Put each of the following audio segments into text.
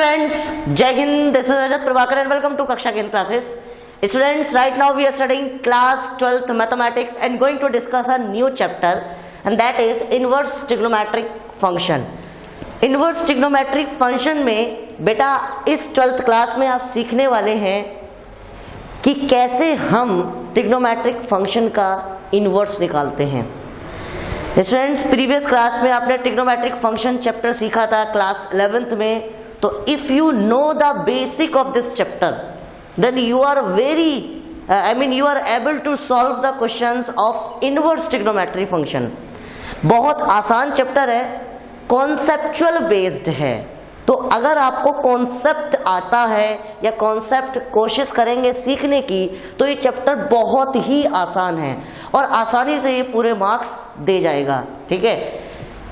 students, Jai Hind, this is Rajat Prabhakar and welcome to Kaksha Hind classes. Students, right now we are studying class 12th mathematics and going to discuss a new chapter and that is inverse trigonometric function. Inverse trigonometric function में बेटा इस 12th class में आप सीखने वाले हैं कि कैसे हम ट्रिग्नोमेट्रिक फंक्शन का इन्वर्स निकालते हैं। स्टूडेंट्स, प्रीवियस क्लास में आपने ट्रिग्नोमेट्रिक फंक्शन चैप्टर सीखा था क्लास 11th में। तो if you know the basic of this chapter then you are you are able to solve the questions of inverse trigonometric function. बहुत आसान चैप्टर है, conceptual based है। तो अगर आपको कॉन्सेप्ट आता है या कॉन्सेप्ट कोशिश करेंगे सीखने की तो ये चैप्टर बहुत ही आसान है और आसानी से ये पूरे मार्क्स दे जाएगा। ठीक है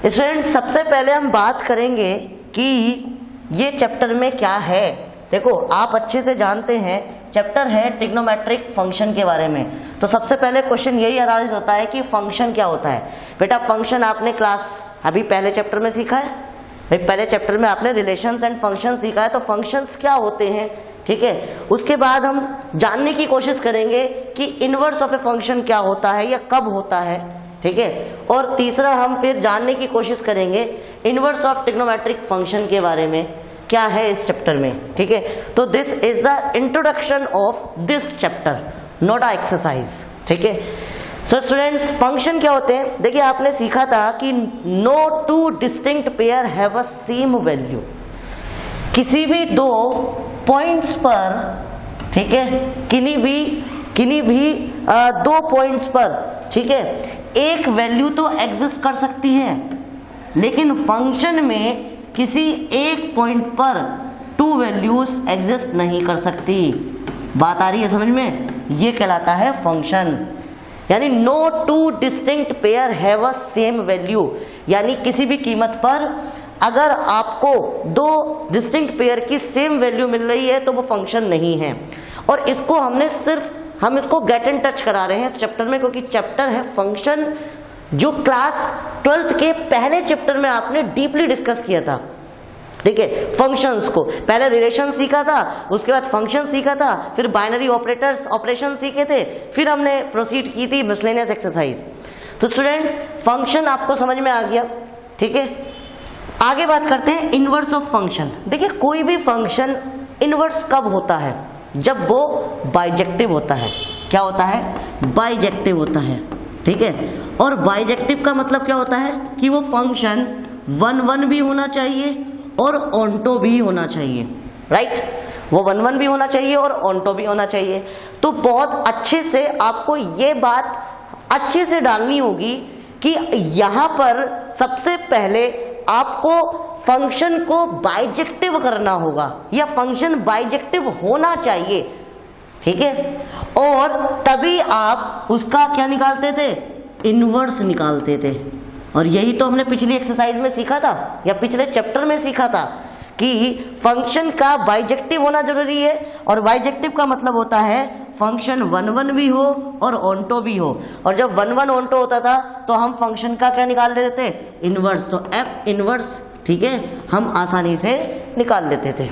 स्टूडेंट, सबसे पहले हम बात करेंगे कि ये चैप्टर में क्या है। देखो, आप अच्छे से जानते हैं चैप्टर है ट्रिग्नोमेट्रिक फंक्शन के बारे में। तो सबसे पहले क्वेश्चन यही अराइज होता है कि फंक्शन क्या होता है। बेटा फंक्शन आपने क्लास अभी पहले चैप्टर में सीखा है, पहले चैप्टर में आपने रिलेशंस एंड फंक्शन सीखा है। तो फंक्शंस क्या होते हैं, ठीक है। उसके बाद हम जानने की कोशिश करेंगे कि इनवर्स ऑफ ए फंक्शन क्या होता है या कब होता है, ठीक है। और तीसरा हम फिर जानने की कोशिश करेंगे इनवर्स ऑफ ट्रिग्नोमेट्रिक फंक्शन के बारे में क्या है इस चैप्टर में, ठीक है। तो this is the introduction of this chapter, not a exercise, ठीक है। सो स्टूडेंट्स, फंक्शन क्या होते हैं। देखिए, आपने सीखा था कि no two distinct pair have a same value. किसी भी दो पॉइंट्स पर, ठीक है, किन्हीं भी दो पॉइंट्स पर, ठीक है, एक वैल्यू तो एग्जिस्ट कर सकती है, लेकिन फंक्शन में किसी एक पॉइंट पर टू वैल्यूज एग्जिस्ट नहीं कर सकती। बात आ रही है समझ में? ये कहलाता है फंक्शन। यानी no two distinct pair have a same value, यानी किसी भी कीमत पर अगर आपको दो डिस्टिंक्ट पेयर की सेम वैल्यू मिल रही है तो वो फंक्शन नहीं है। और इसको हम इसको गेट इन टच करा रहे हैं इस चैप्टर में, क्योंकि चैप्टर है फंक्शन जो क्लास 12th के पहले चैप्टर में आपने डीपली डिस्कस किया था, ठीक है। फंक्शंस को पहले रिलेशन सीखा था, उसके बाद फंक्शन सीखा था, फिर बाइनरी ऑपरेशन सीखे थे, फिर हमने प्रोसीड की थी मिसलेनियस एक्सरसाइज। तो स्टूडेंट्स, फंक्शन आपको समझ में आ गया, ठीक है। आगे बात करते हैं इनवर्स ऑफ फंक्शन। देखिए, कोई भी फंक्शन इनवर्स कब होता है? जब वो बाइजेक्टिव होता है। क्या होता है? बाइजेक्टिव होता है, ठीक है। और बाइजेक्टिव का मतलब क्या होता है कि वो फंक्शन 1-1 भी होना चाहिए और ऑन्टो भी होना चाहिए, राइट। वो 1-1 भी होना चाहिए और ऑन्टो भी होना चाहिए। तो बहुत अच्छे से आपको ये बात अच्छे से डालनी होगी कि यहाँ पर सबसे पहले आपको फंक्शन को बाइजेक्टिव करना होगा या फंक्शन बाइजेक्टिव होना चाहिए, ठीक है। और तभी आप उसका क्या निकालते थे? इनवर्स निकालते थे। और यही तो हमने पिछली एक्सरसाइज में सीखा था या पिछले चैप्टर में सीखा था कि फंक्शन का बाइजेक्टिव होना जरूरी है। और बाइजेक्टिव का मतलब होता है फंक्शन 1-1 भी हो और ऑन्टो भी हो। और जब 1-1 ऑन्टो होता था तो हम फंक्शन का क्या निकाल लेते थे? इनवर्स। तो एफ इनवर्स, ठीक है, हम आसानी से निकाल लेते थे,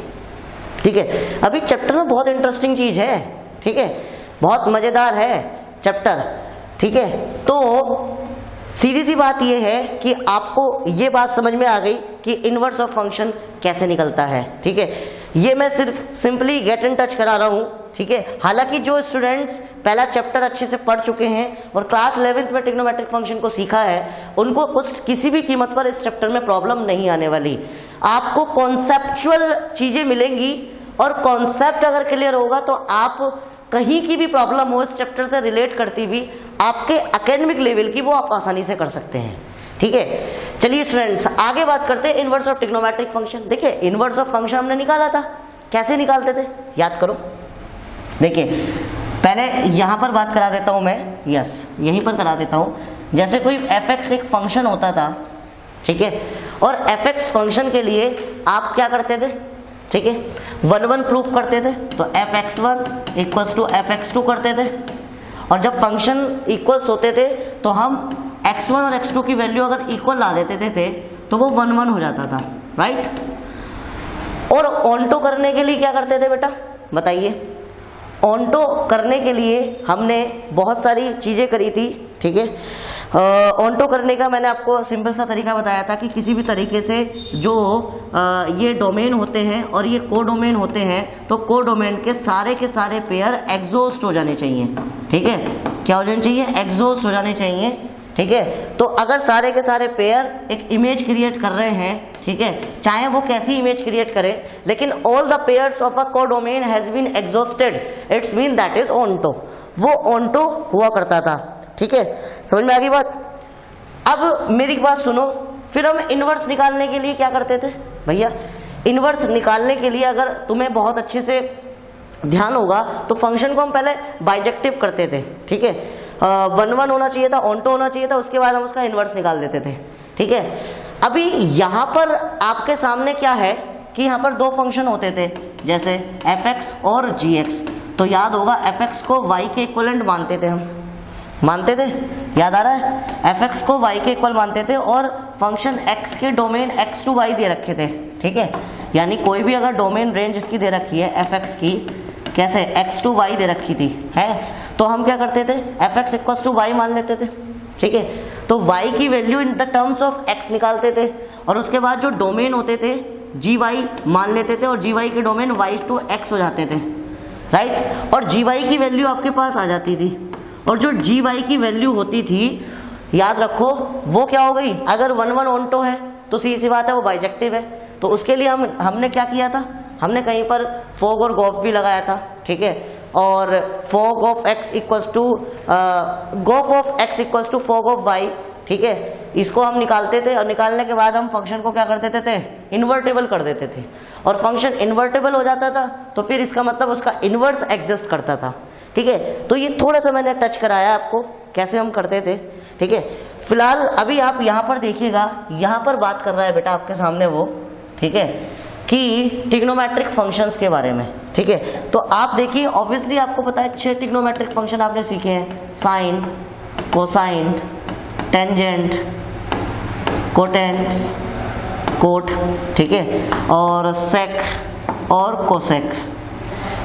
ठीक है। अभी चैप्टर में बहुत इंटरेस्टिंग चीज है, ठीक है, बहुत मजेदार है चैप्टर, ठीक है। तो सीधी सी बात यह है कि आपको ये बात समझ में आ गई कि इनवर्स ऑफ फंक्शन कैसे निकलता है, ठीक है। ये मैं सिर्फ सिंपली गेट इन टच करा रहा हूँ, ठीक है। हालांकि जो स्टूडेंट्स पहला चैप्टर अच्छे से पढ़ चुके हैं और क्लास 11th में ट्रिग्नोमेट्रिक फंक्शन को सीखा है, उनको किसी भी कीमत पर इस चैप्टर में प्रॉब्लम नहीं आने वाली। आपको कॉन्सेप्चुअल चीजें मिलेंगी और कॉन्सेप्ट अगर क्लियर होगा तो आप कहीं की भी प्रॉब्लम हो इस चैप्टर से रिलेट करती भी आपके एकेडमिक लेवल की, वो आप आसानी से कर सकते हैं, ठीक है। चलिए स्टूडेंट्स, आगे बात करते हैं इनवर्स ऑफ ट्रिग्नोमेट्रिक फंक्शन। देखिए, इनवर्स ऑफ फंक्शन हमने निकाला था, कैसे निकालते थे याद करो। देखिए, पहले यहां पर बात करा देता हूं मैं, यस यहीं पर करा देता हूं। जैसे कोई fx एक फंक्शन होता था, ठीक है, और fx फंक्शन के लिए आप क्या करते थे? ठीक है, 1-1 प्रूफ करते थे। तो fx1 इक्वल्स टू fx2 करते थे। और जब फंक्शन इक्वल्स होते थे तो हम x1 और x2 की वैल्यू अगर इक्वल ला देते थे तो वो 1-1 हो जाता था, राइट। और ऑन्टो करने के लिए क्या करते थे बेटा, बताइए। ऑन्टो करने के लिए हमने बहुत सारी चीज़ें करी थी, ठीक है। ऑन्टो करने का मैंने आपको सिंपल सा तरीका बताया था कि किसी भी तरीके से जो ये डोमेन होते हैं और ये कोडोमेन होते हैं, तो कोडोमेन के सारे पेयर एग्जॉस्ट हो जाने चाहिए, ठीक है। क्या हो जाने चाहिए, एग्जॉस्ट हो जाने चाहिए, ठीक है। तो अगर सारे के सारे पेयर एक इमेज क्रिएट कर रहे हैं, ठीक है, चाहे वो कैसी इमेज क्रिएट करे, लेकिन all the pairs of a codomain has been exhausted, it's mean that is onto. वो ऑन्टो हुआ करता था, ठीक है। समझ में आ गई बात। अब मेरी बात सुनो, फिर हम इनवर्स निकालने के लिए क्या करते थे भैया। इनवर्स निकालने के लिए अगर तुम्हें बहुत अच्छे से ध्यान होगा तो फंक्शन को हम पहले बाइजेक्टिव करते थे, ठीक है। 1 होना चाहिए था, ऑन्टो होना चाहिए था, उसके बाद हम उसका इनवर्स निकाल देते थे, ठीक है। अभी यहाँ पर आपके सामने क्या है कि यहाँ पर दो फंक्शन होते थे, जैसे fx और gx। तो याद होगा fx को y के इक्वलेंट मानते थे, हम मानते थे, याद आ रहा है। fx को y के इक्वल मानते थे और फंक्शन x के डोमेन x टू y दे रखे थे, ठीक है। यानी कोई भी अगर डोमेन रेंज इसकी दे रखी है fx की, कैसे x टू y दे रखी थी, है, तो हम क्या करते थे, fx इक्वल्स टू y मान लेते थे, ठीक है। तो y की value in the terms of x निकालते थे और उसके बाद जो डोमेन होते थे gy मान लेते थे और gy के डोमेन y टू x हो जाते थे, राइट। और gy की वैल्यू आपके पास आ जाती थी और जो gy की वैल्यू होती थी, याद रखो, वो क्या हो गई, अगर 1 ऑन्टो है तो सीधी सी बात है वो बाइजेक्टिव है। तो उसके लिए हमने क्या किया था, हमने कहीं पर फॉग और गॉफ भी लगाया था, ठीक है। और fog of x equals to gof of x equals to fog of y, ठीक है। इसको हम निकालते थे और निकालने के बाद हम फंक्शन को क्या कर देते थे, इन्वर्टेबल कर देते थे। और फंक्शन इन्वर्टेबल हो जाता था तो फिर इसका मतलब उसका इन्वर्स एग्जिस्ट करता था, ठीक है। तो ये थोड़ा सा मैंने टच कराया आपको कैसे हम करते थे, ठीक है। फिलहाल अभी आप यहाँ पर देखिएगा, यहाँ पर बात कर रहा है बेटा आपके सामने वो, ठीक है, कि ट्रिग्नोमेट्रिक फंक्शंस के बारे में, ठीक है। तो आप देखिए, ऑब्वियसली आपको पता है 6 ट्रिग्नोमेट्रिक फंक्शन आपने सीखे हैं, साइन, कोसाइन, टेंजेंट, कोटेंस, कोट, ठीक है, और सेक और कोसेक,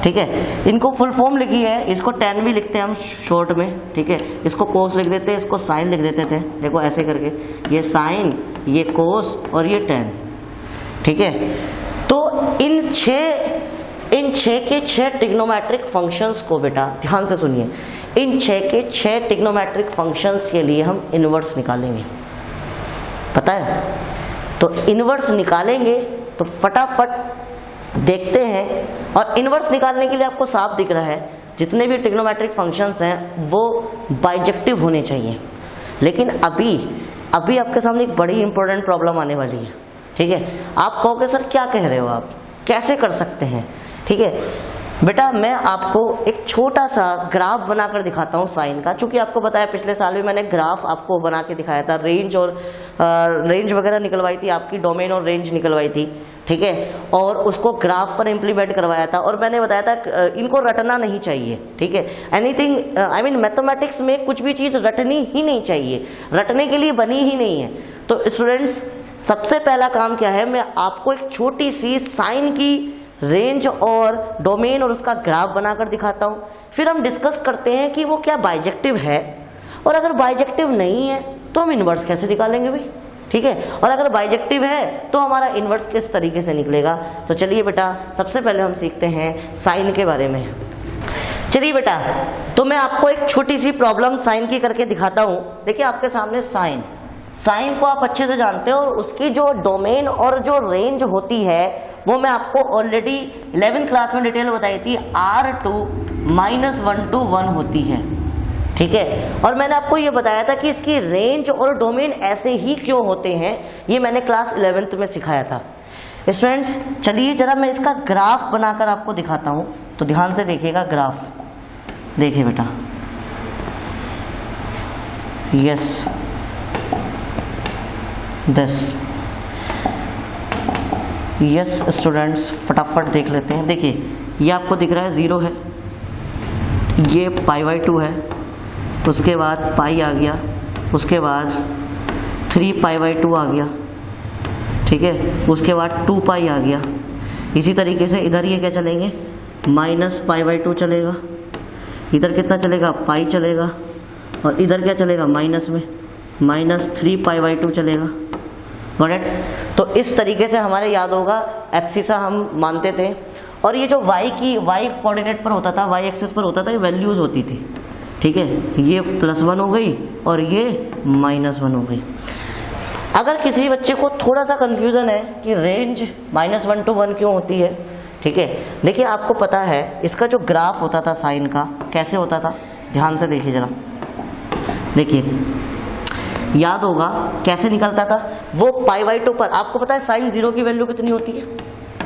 ठीक है। इनको फुल फॉर्म लिखी है, इसको टेन भी लिखते हैं हम शॉर्ट में, ठीक है। इसको कोस लिख देते हैं, इसको साइन लिख देते थे, देखो ऐसे करके, ये साइन, ये कोस और ये टेन, ठीक है। तो इन छः के 6 ट्रिग्नोमेट्रिक फंक्शंस को बेटा ध्यान से सुनिए, इन 6 के 6 ट्रिग्नोमेट्रिक फंक्शंस के लिए हम इनवर्स निकालेंगे, पता है। तो इनवर्स निकालेंगे तो फटाफट देखते हैं। और इनवर्स निकालने के लिए आपको साफ दिख रहा है जितने भी ट्रिग्नोमेट्रिक फंक्शंस हैं वो बाइजेक्टिव होने चाहिए। लेकिन अभी आपके सामने एक बड़ी इंपॉर्टेंट प्रॉब्लम आने वाली है, ठीक है। आप कहोगे सर क्या कह रहे हो आप, कैसे कर सकते हैं, ठीक है। बेटा मैं आपको एक छोटा सा ग्राफ बनाकर दिखाता हूँ साइन का, चूंकि आपको बताया पिछले साल भी मैंने ग्राफ आपको बना के दिखाया था, रेंज वगैरह निकलवाई थी आपकी, डोमेन और रेंज निकलवाई थी, ठीक है। और उसको ग्राफ पर इम्प्लीमेंट करवाया था और मैंने बताया था इनको रटना नहीं चाहिए, ठीक है। एनीथिंग आई मीन मैथमेटिक्स में कुछ भी चीज़ रटनी ही नहीं चाहिए, रटने के लिए बनी ही नहीं है। तो स्टूडेंट्स सबसे पहला काम क्या है, मैं आपको एक छोटी सी साइन की रेंज और डोमेन और उसका ग्राफ बनाकर दिखाता हूँ। फिर हम डिस्कस करते हैं कि वो क्या बाइजेक्टिव है, और अगर बाइजेक्टिव नहीं है तो हम इन्वर्स कैसे निकालेंगे भाई, ठीक है। और अगर बाइजेक्टिव है तो हमारा इन्वर्स किस तरीके से निकलेगा। तो चलिए बेटा सबसे पहले हम सीखते हैं साइन के बारे में। चलिए बेटा, तो मैं आपको एक छोटी सी प्रॉब्लम साइन की करके दिखाता हूँ। देखिए आपके सामने साइन को आप अच्छे से जानते हो, उसकी जो डोमेन और जो रेंज होती है वो मैं आपको ऑलरेडी 11th क्लास में डिटेल बताई थी, R2 -1 to 1 होती है, ठीक है। और मैंने आपको ये बताया था कि इसकी रेंज और डोमेन ऐसे ही क्यों होते हैं, ये मैंने क्लास 11th में सिखाया था। स्टूडेंट्स चलिए जरा मैं इसका ग्राफ बनाकर आपको दिखाता हूँ, तो ध्यान से देखिएगा ग्राफ। देखिए बेटा, यस यस स्टूडेंट्स फटाफट देख लेते हैं। देखिए ये आपको दिख रहा है 0 है, ये π/2 है, उसके बाद पाई आ गया, उसके बाद 3π/2 आ गया, ठीक है, उसके बाद 2π आ गया, इसी तरीके से इधर ये क्या चलेंगे, माइनस पाई/2 चलेगा, इधर कितना चलेगा, पाई चलेगा, और इधर क्या चलेगा, माइनस में -3 पाई/2 चलेगा। Got it. तो इस तरीके से हमारे याद होगा एब्सिसा हम मानते थे, और ये जो y कोऑर्डिनेट पर होता था, y एक्सिस पर होता था, ये वैल्यूज होती थी, ठीक है। ये +1 हो गई और ये -1 हो गई। अगर किसी बच्चे को थोड़ा सा कंफ्यूजन है कि रेंज -1 to 1 क्यों होती है, ठीक है, देखिए आपको पता है इसका जो ग्राफ होता था साइन का कैसे होता था, ध्यान से देखिए जरा, देखिए याद होगा कैसे निकलता था वो पाई/2 पर। आपको पता है साइन 0 की वैल्यू कितनी होती है,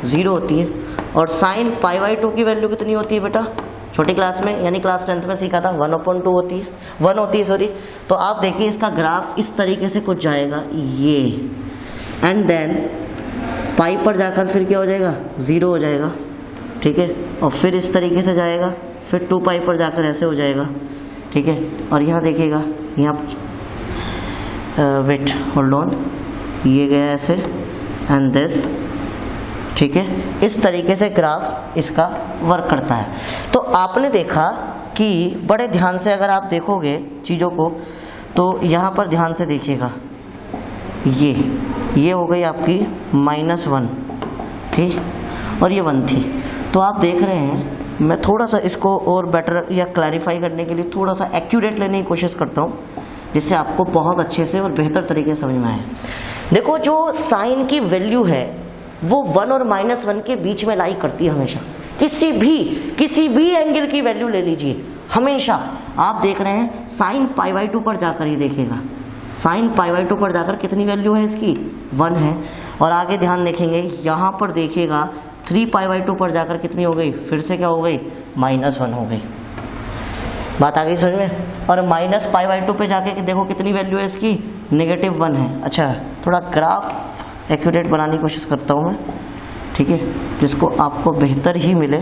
0 होती है, और साइन पाई/2 की वैल्यू कितनी होती है बेटा, छोटी क्लास में यानी क्लास 10th में सीखा था, 1/2 होती है, 1 होती है सॉरी। तो आप देखिए इसका ग्राफ इस तरीके से कुछ जाएगा ये, एंड देन पाई पर जाकर फिर क्या हो जाएगा, 0 हो जाएगा, ठीक है, और फिर इस तरीके से जाएगा, फिर 2 पाई पर जाकर ऐसे हो जाएगा, ठीक है। और यहाँ देखिएगा, यहाँ वेट होल्ड ऑन, ये गया ऐसे एंड दिस, ठीक है। इस तरीके से ग्राफ इसका वर्क करता है। तो आपने देखा कि बड़े ध्यान से अगर आप देखोगे चीज़ों को, तो यहाँ पर ध्यान से देखिएगा, ये हो गई आपकी -1 थी और ये 1 थी। तो आप देख रहे हैं, मैं थोड़ा सा इसको और बेटर या क्लैरिफाई करने के लिए थोड़ा सा एक्यूरेट लेने की कोशिश करता हूँ, जिससे आपको बहुत अच्छे से और बेहतर तरीके से समझ में आए। देखो जो साइन की वैल्यू है वो 1 और -1 के बीच में लाई करती है हमेशा, किसी भी एंगल की वैल्यू ले लीजिए, हमेशा। आप देख रहे हैं साइन पाई/2 पर जाकर, ये देखिएगा साइन पाई/2 पर जाकर कितनी वैल्यू है इसकी, 1 है। और आगे ध्यान देखेंगे, यहाँ पर देखिएगा 3 पाई/2 पर जाकर कितनी हो गई, फिर से क्या हो गई, -1 हो गई। बात आ गई समझ में। और माइनस पाई/2 पे जाके देखो कितनी वैल्यू है इसकी, -1 है। अच्छा, थोड़ा ग्राफ एक्यूरेट बनाने की कोशिश करता हूँ मैं, ठीक है, जिसको आपको बेहतर ही मिले।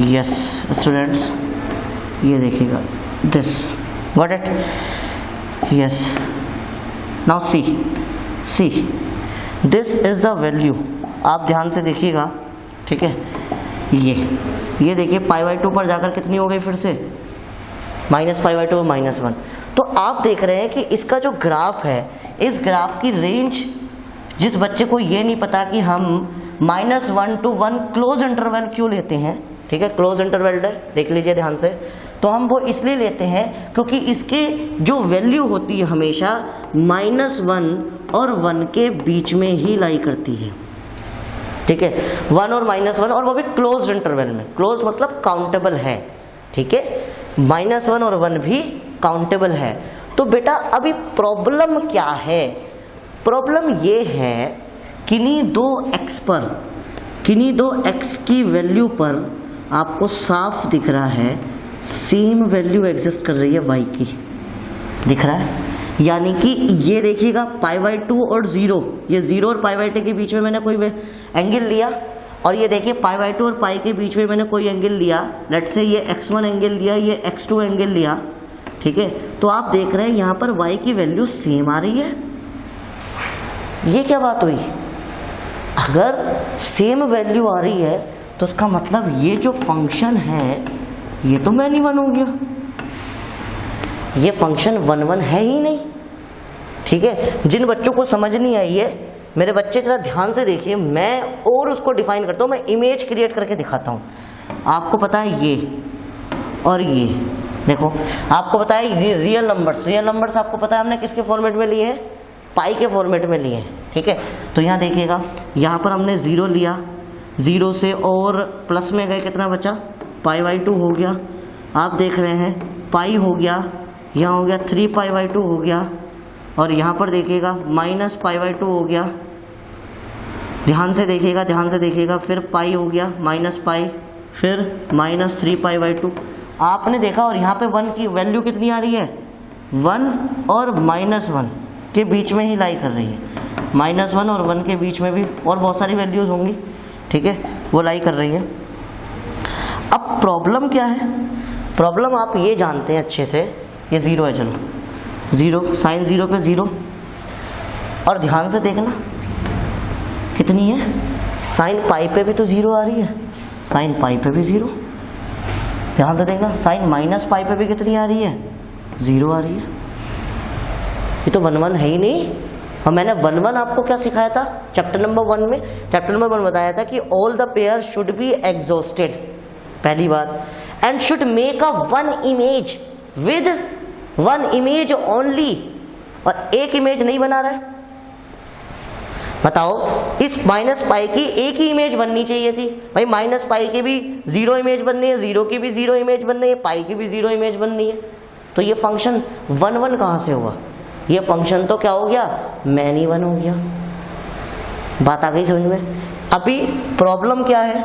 यस स्टूडेंट्स, ये देखिएगा this, got it, yes. Now see this is the value, आप ध्यान से देखिएगा, ठीक है। ये देखिए पाई/2 पर जाकर कितनी हो गई, फिर से -पाई/2 -1। तो आप देख रहे हैं कि इसका जो ग्राफ है, इस ग्राफ की रेंज, जिस बच्चे को ये नहीं पता कि हम -1 to 1 क्लोज इंटरवल क्यों लेते हैं, ठीक है, क्लोज इंटरवल है, देख लीजिए ध्यान से। तो हम वो इसलिए लेते हैं क्योंकि इसके जो वैल्यू होती है हमेशा -1 और 1 के बीच में ही लाई करती है, ठीक है, 1 और -1, और वो भी क्लोज इंटरवल में। क्लोज मतलब काउंटेबल है, ठीक है, -1 और 1 भी काउंटेबल है। तो बेटा अभी प्रॉब्लम क्या है, प्रॉब्लम ये है किन्हीं दो x की वैल्यू पर आपको साफ दिख रहा है सेम वैल्यू एग्जिस्ट कर रही है y की, दिख रहा है। यानी कि ये देखिएगा पाई/2 और 0, ये 0 और पाई/2 के बीच में मैंने कोई एंगल लिया, और ये देखिए पाई/2 और पाई के बीच में मैंने कोई एंगल लिया, लेट से ये x1 एंगल लिया, ये x2 एंगल लिया, ठीक है। तो आप देख रहे हैं यहाँ पर y की वैल्यू सेम आ रही है। ये क्या बात हुई, अगर सेम वैल्यू आ रही है तो उसका मतलब ये जो फंक्शन है ये तो मैनी-1 हो गया, ये फंक्शन 1 है ही नहीं, ठीक है। जिन बच्चों को समझ नहीं आई है, मेरे बच्चे जरा ध्यान से देखिए, मैं और उसको डिफाइन करता हूँ, मैं इमेज क्रिएट करके दिखाता हूँ। आपको पता है ये और ये, देखो आपको पता है रियल नंबर्स आपको पता है हमने किसके फॉर्मेट में लिए हैं, पाई के फॉर्मेट में लिए हैं, ठीक है। तो यहाँ देखिएगा, यहाँ पर हमने 0 लिया, 0 से और प्लस में गए, कितना बचा, पाई/2 हो गया। आप देख रहे हैं पाई हो गया, यहाँ हो गया 3 पाई/2 हो गया, और यहाँ पर देखिएगा -पाई/2 हो गया। ध्यान से देखिएगा, फिर पाई हो गया, -पाई, फिर -3 पाई/2। आपने देखा, और यहाँ पे 1 की वैल्यू कितनी आ रही है, 1 और -1 के बीच में ही लाई कर रही है, -1 और 1 के बीच में भी और बहुत सारी वैल्यूज होंगी, ठीक है, वो लाई कर रही है। अब प्रॉब्लम क्या है, प्रॉब्लम आप ये जानते हैं अच्छे से, ये 0 है, चलो 0, साइन 0 पे 0, और ध्यान से देखना कितनी है, साइन पाई पे भी तो 0 आ रही है, साइन पाई पे भी 0। ध्यान से देखना, साइन माइनस पाई पे भी कितनी आ रही है, 0 आ रही है। ये तो 1 1 है ही नहीं। और मैंने 1 1 आपको क्या सिखाया था चैप्टर नंबर 1 में? चैप्टर नंबर 1 बताया था कि all the pair should be exhausted, पहली बात, and should make a 1 image with 1 image only, और एक इमेज नहीं बना रहा है। बताओ, इस माइनस पाई की एक ही इमेज बननी चाहिए थी भाई। माइनस पाई की भी 0 इमेज बननी है, 0 की भी 0 इमेज बननी है, पाई की भी 0 इमेज बननी है। तो ये फंक्शन 1 1 कहाँ से हुआ? ये फंक्शन तो क्या हो गया, मैनी 1 हो गया। बात आ गई समझ में? अभी प्रॉब्लम क्या है?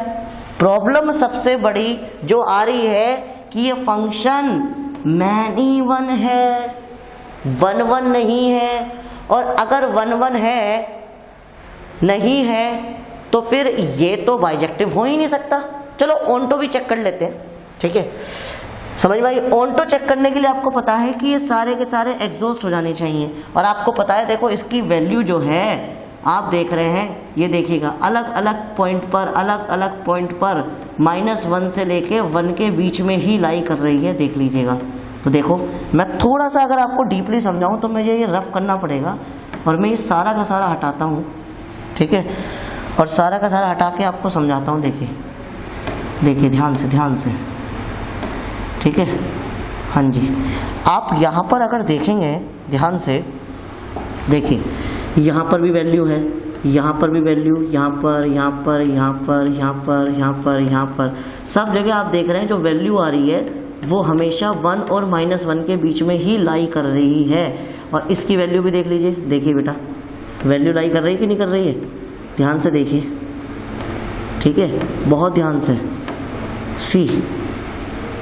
प्रॉब्लम सबसे बड़ी जो आ रही है कि ये फंक्शन मैनी 1 है, 1 1 नहीं है। और अगर 1 1 है नहीं है तो फिर ये तो बाइजेक्टिव हो ही नहीं सकता। चलो ऑन्टो भी चेक कर लेते हैं, ठीक है? समझ में आई? ऑन्टो चेक करने के लिए आपको पता है कि ये सारे के सारे एग्जॉस्ट हो जाने चाहिए। और आपको पता है, देखो इसकी वैल्यू जो है आप देख रहे हैं, ये देखिएगा अलग अलग पॉइंट पर, अलग अलग पॉइंट पर -1 से लेके 1 के बीच में ही लाई कर रही है, देख लीजिएगा। तो देखो, मैं थोड़ा सा अगर आपको डीपली समझाऊं तो मुझे ये रफ करना पड़ेगा, और मैं ये सारा का सारा हटाता हूँ, ठीक है? और सारा का सारा हटा के आपको समझाता हूँ। देखिए देखिए, ध्यान से ध्यान से, ठीक है? हाँ जी, आप यहाँ पर अगर देखेंगे ध्यान से, देखिए यहाँ पर भी वैल्यू है, यहाँ पर भी वैल्यू, यहाँ पर, यहाँ पर, यहाँ पर, यहाँ पर, यहाँ पर, यहाँ पर, सब जगह आप देख रहे हैं जो वैल्यू आ रही है वो हमेशा 1 और -1 के बीच में ही लाई कर रही है। और इसकी वैल्यू भी देख लीजिए, देखिए बेटा, वैल्यू लाई कर रही है कि नहीं कर रही है? ध्यान से देखिए, ठीक है? बहुत ध्यान से, सी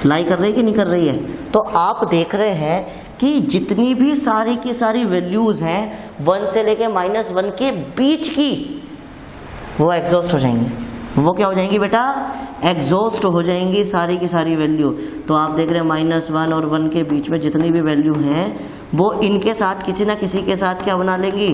लाई कर रही है कि नहीं कर रही है? तो आप देख रहे हैं कि जितनी भी सारी की सारी वैल्यूज हैं 1 से लेके -1 के बीच की, वो एग्जॉस्ट हो जाएंगी। वो क्या हो जाएंगी बेटा? एग्जॉस्ट हो जाएंगी सारी की सारी वैल्यू। तो आप देख रहे हैं -1 और 1 के बीच में जितनी भी वैल्यू हैं वो इनके साथ किसी ना किसी के साथ क्या बना लेंगी?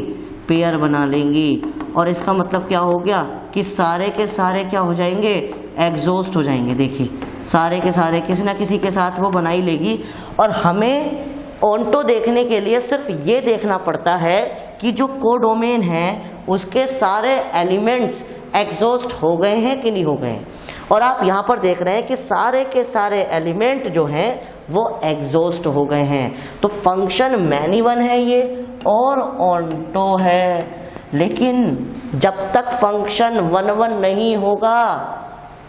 पेयर बना लेंगी। और इसका मतलब क्या हो गया कि सारे के सारे क्या हो जाएंगे? एग्जॉस्ट हो जाएंगे। देखिए, सारे के सारे किसी ना किसी के साथ वो बना ही लेगी। और हमें ऑन्टो देखने के लिए सिर्फ ये देखना पड़ता है कि जो कोडोमेन है उसके सारे एलिमेंट्स एग्जॉस्ट हो गए हैं कि नहीं हो गए। और आप यहाँ पर देख रहे हैं कि सारे के सारे एलिमेंट जो हैं वो एग्जॉस्ट हो गए हैं। तो फंक्शन मैनी 1 है ये, और ऑन्टो है। लेकिन जब तक फंक्शन 1 1 नहीं होगा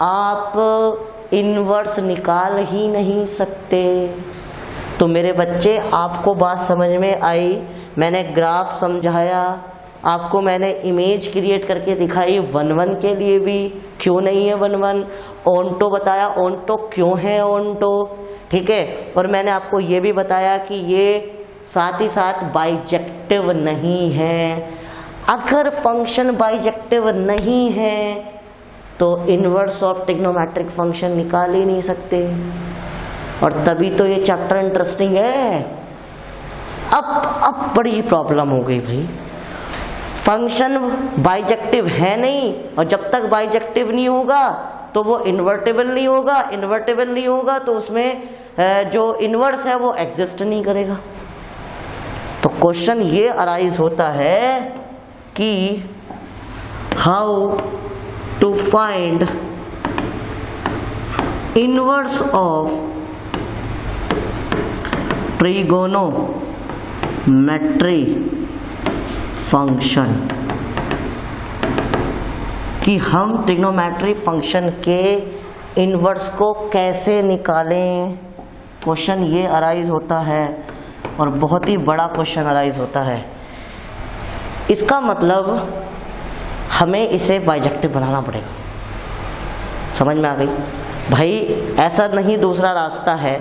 आप इनवर्स निकाल ही नहीं सकते। तो मेरे बच्चे, आपको बात समझ में आई? मैंने ग्राफ समझाया आपको, मैंने इमेज क्रिएट करके दिखाई 1 1 के लिए भी, क्यों नहीं है 1 1। ऑन्टो बताया, ऑन्टो क्यों है ऑन्टो, ठीक है? और मैंने आपको ये भी बताया कि ये साथ ही साथ बाइजेक्टिव नहीं है। अगर फंक्शन बाइजेक्टिव नहीं है तो इनवर्स ऑफ ट्रिग्नोमेट्रिक फंक्शन निकाल ही नहीं सकते। और तभी तो ये चैप्टर इंटरेस्टिंग है। अब बड़ी प्रॉब्लम हो गई भाई, फंक्शन बाइजेक्टिव है नहीं, और जब तक बाइजेक्टिव नहीं होगा तो वो इन्वर्टेबल नहीं होगा, इन्वर्टेबल नहीं होगा तो उसमें जो इनवर्स है वो एग्जिस्ट नहीं करेगा। तो क्वेश्चन ये अराइज होता है कि how to find inverse of trigonometry function, कि हम ट्रिग्नोमेट्री फंक्शन के इनवर्स को कैसे निकालें। क्वेश्चन ये अराइज होता है, और बहुत ही बड़ा क्वेश्चन अराइज होता है। इसका मतलब हमें इसे बाइजेक्टिव बनाना पड़ेगा। समझ में आ गई भाई? ऐसा नहीं दूसरा रास्ता है,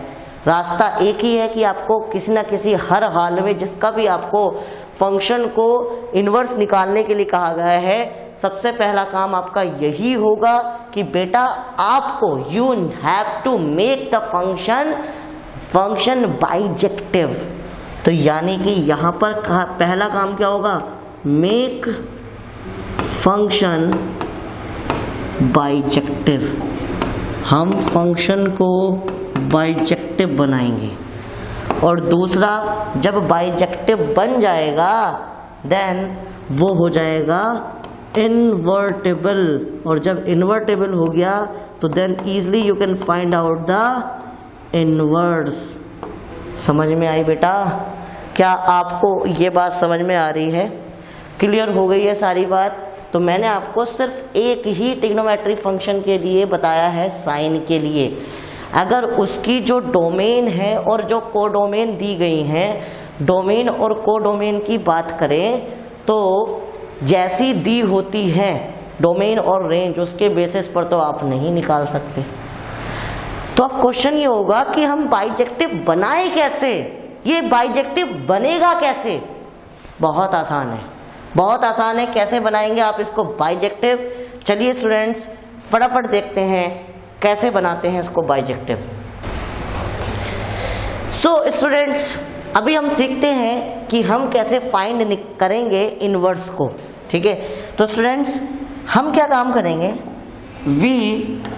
रास्ता एक ही है कि आपको किसी ना किसी हर हाल में जिसका भी आपको फंक्शन को इनवर्स निकालने के लिए कहा गया है, सबसे पहला काम आपका यही होगा कि बेटा आपको you have to make the function bijective. तो यानी कि यहाँ पर पहला काम क्या होगा? मेक फंक्शन बाइजेक्टिव, हम फंक्शन को बाइजेक्टिव बनाएंगे। और दूसरा, जब बाइजेक्टिव बन जाएगा देन वो हो जाएगा इन्वर्टेबल, और जब इन्वर्टेबल हो गया तो then easily you can find out the inverse. समझ में आई बेटा? क्या आपको ये बात समझ में आ रही है? क्लियर हो गई है सारी बात? तो मैंने आपको सिर्फ एक ही ट्रिग्नोमेट्री फंक्शन के लिए बताया है, साइन के लिए। अगर उसकी जो डोमेन है और जो कोडोमेन दी गई हैं, डोमेन और कोडोमेन की बात करें तो जैसी दी होती है डोमेन और रेंज, उसके बेसिस पर तो आप नहीं निकाल सकते। तो अब क्वेश्चन ये होगा कि हम बाइजेक्टिव बनाए कैसे, ये बाइजेक्टिव बनेगा कैसे? बहुत आसान है, बहुत आसान है। कैसे बनाएंगे आप इसको बाइजेक्टिव? चलिए स्टूडेंट्स फटाफट देखते हैं कैसे बनाते हैं इसको बाइजेक्टिव। सो स्टूडेंट्स अभी हम सीखते हैं कि हम कैसे फाइंड करेंगे इनवर्स को, ठीक है? तो स्टूडेंट्स हम क्या काम करेंगे, we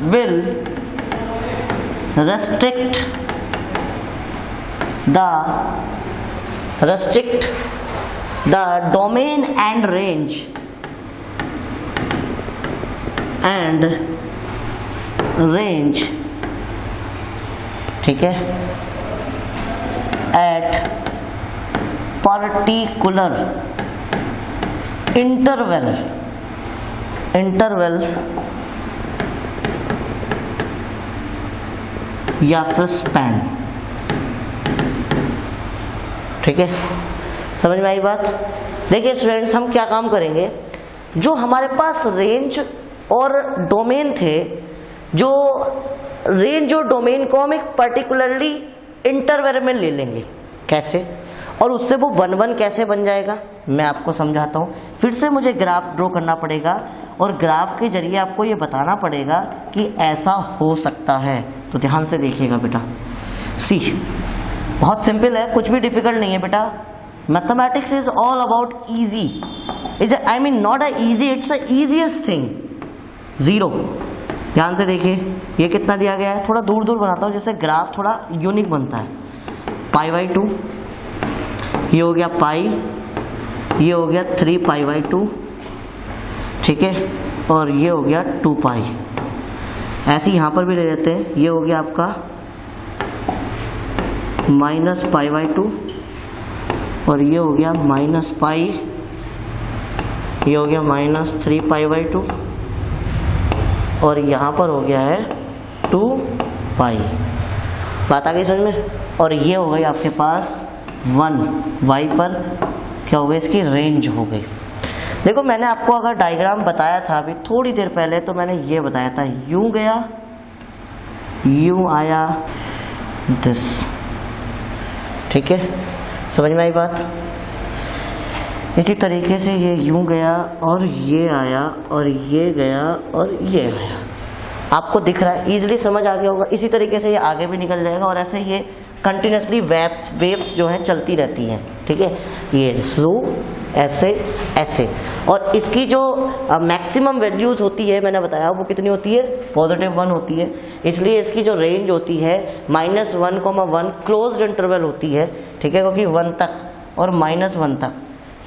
will restrict the domain and range ठीक है, at particular intervals या फिर स्पैन, ठीक है? समझ में आई बात? देखिए स्टूडेंट्स हम क्या काम करेंगे, जो हमारे पास रेंज और डोमेन थे, जो रेंज और डोमेन को हम एक पर्टिकुलरली इंटरवल में ले लेंगे। कैसे? और उससे वो 1 1 कैसे बन जाएगा मैं आपको समझाता हूँ। फिर से मुझे ग्राफ ड्रॉ करना पड़ेगा और ग्राफ के जरिए आपको ये बताना पड़ेगा कि ऐसा हो सकता है। तो ध्यान से देखिएगा बेटा। सी बहुत सिंपल है, कुछ भी डिफिकल्ट नहीं है बेटा। Mathematics is all about easy, I mean not a easy, it's a easiest thing. 0, ध्यान से देखिए ये कितना दिया गया है, थोड़ा दूर दूर बनाता हूँ जिससे ग्राफ थोड़ा यूनिक बनता है। π/2, ये हो गया पाई, ये हो गया 3π/2, ठीक है, और ये हो गया 2π। ऐसे यहाँ पर भी ले लेते हैं, ये हो गया आपका -π/2 और ये हो गया -π, ये हो गया -3π/2 और यहाँ पर हो गया है 2π। बात आ गई समझ में? और ये हो गई आपके पास 1 y पर क्या हो गई, इसकी रेंज हो गई। देखो मैंने आपको अगर डायग्राम बताया था अभी थोड़ी देर पहले, तो मैंने ये बताया था यूं गया, यूं आया, दिस, ठीक है? समझ में आई बात? इसी तरीके से ये यूं गया और ये आया और ये गया और ये आया। आपको दिख रहा है, इजीली समझ आ गया होगा। इसी तरीके से ये आगे भी निकल जाएगा और ऐसे ये कंटिन्यूसली वेव्स जो हैं चलती रहती हैं, ठीक है? ये सो ऐसे ऐसे। और इसकी जो मैक्सिमम वैल्यूज होती है मैंने बताया वो कितनी होती है, +1 होती है। इसलिए इसकी जो रेंज होती है -1,1 क्लोज्ड इंटरवल होती है, ठीक है? क्योंकि 1 तक और -1 तक